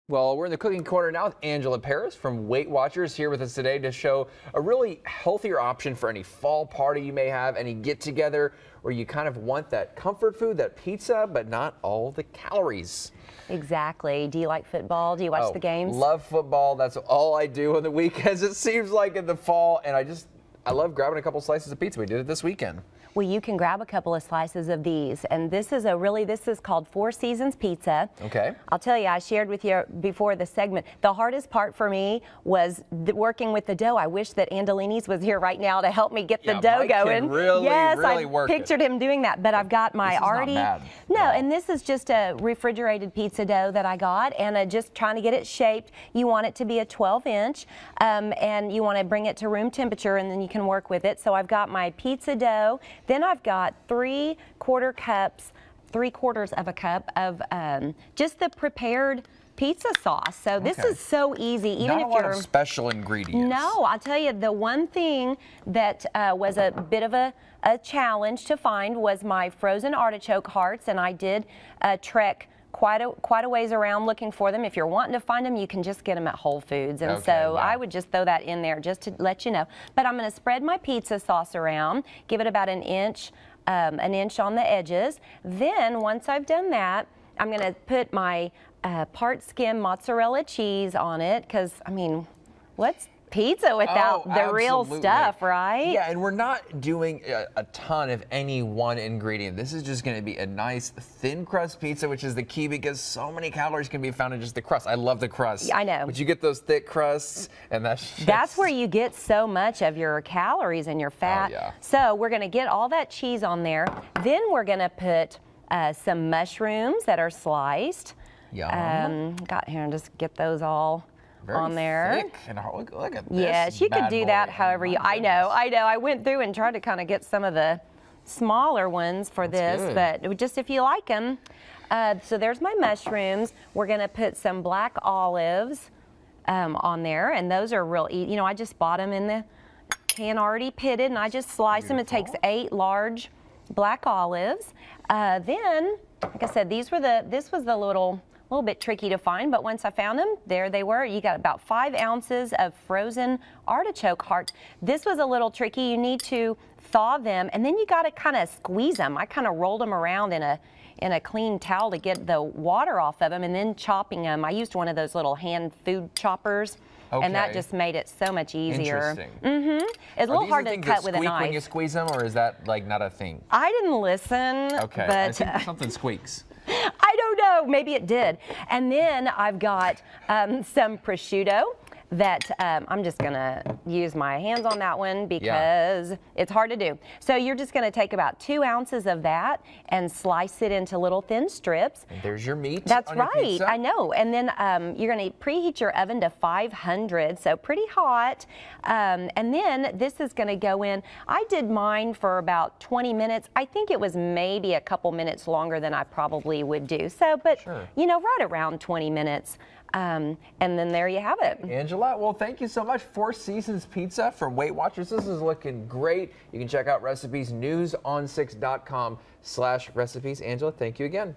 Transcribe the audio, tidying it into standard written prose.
Well, we're in the cooking corner now with Angela Parris from Weight Watchers here with us today to show a really healthier option for any fall party you may have, any get-together where you kind of want that comfort food, that pizza, but not all the calories. Exactly. Do you like football? Do you watch the games? Love football. That's all I do on the weekends, it seems like, in the fall, and I love grabbing a couple slices of pizza. We did it this weekend. Well, you can grab a couple of slices of these, and this is called Four Seasons Pizza. Okay. I'll tell you, I shared with you before the segment, the hardest part for me was working with the dough. I wish that Andolini's was here right now to help me get the dough Mike going. Can really I work pictured him doing that, but I've got my and this is just a refrigerated pizza dough that I got, and just trying to get it shaped. You want it to be a 12-inch, and you want to bring it to room temperature, and then you can work with it. So I've got my pizza dough. Then I've got 3/4 of a cup of just the prepared pizza sauce. So this is so easy. Even Not a lot of special ingredients. No, I'll tell you, the one thing that was a bit of a challenge to find was my frozen artichoke hearts, and I did trek quite a ways around looking for them. If you're wanting to find them, you can just get them at Whole Foods. And I would just throw that in there just to let you know. But I'm going to spread my pizza sauce around, give it about an inch on the edges. Then once I've done that, I'm going to put my part skim mozzarella cheese on it, because, I mean, what's pizza without the real stuff, right? Yeah, and we're not doing a ton of any one ingredient. This is just going to be a nice thin crust pizza, which is the key, because so many calories can be found in just the crust. I love the crust. I know. But you get those thick crusts, and that's where you get so much of your calories and your fat. Oh, yeah. So we're going to get all that cheese on there. Then we're going to put some mushrooms that are sliced. Yum. Got here and just get those all on there. Thick. And look at this. Yes, you could do that however you. I know. I went through and tried to kind of get some of the smaller ones for this, but just if you like them. So there's my mushrooms. We're going to put some black olives on there, and those are real easy. You know, I just bought them in the can already pitted, and I just slice them. It takes 8 large black olives. Then, like I said, this was the little bit tricky to find, but once I found them, there they were. You got about 5 ounces of frozen artichoke hearts. This was a little tricky. You need to thaw them, and then you got to kind of squeeze them. I kind of rolled them around in a clean towel to get the water off of them, and then chopping them. I used one of those little hand food choppers, and that just made it so much easier. Interesting. It's a little hard to cut with a knife. When you squeeze them, or is that like not a thing? I didn't listen. Okay, but I think something squeaks. I don't know, maybe it did. And then I've got some prosciutto that I'm just gonna use my hands on that one because it's hard to do. So you're just gonna take about 2 ounces of that and slice it into little thin strips. And there's your meat. That's on your right, pizza. I know. And then you're gonna preheat your oven to 500, so pretty hot. And then this is gonna go in. I did mine for about 20 minutes. I think it was maybe a couple minutes longer than I probably would do. So, but you know, right around 20 minutes. And then there you have it. Angela, well, thank you so much. Four Seasons Pizza from Weight Watchers. This is looking great. You can check out recipes, news on6.com/recipes. Angela, thank you again.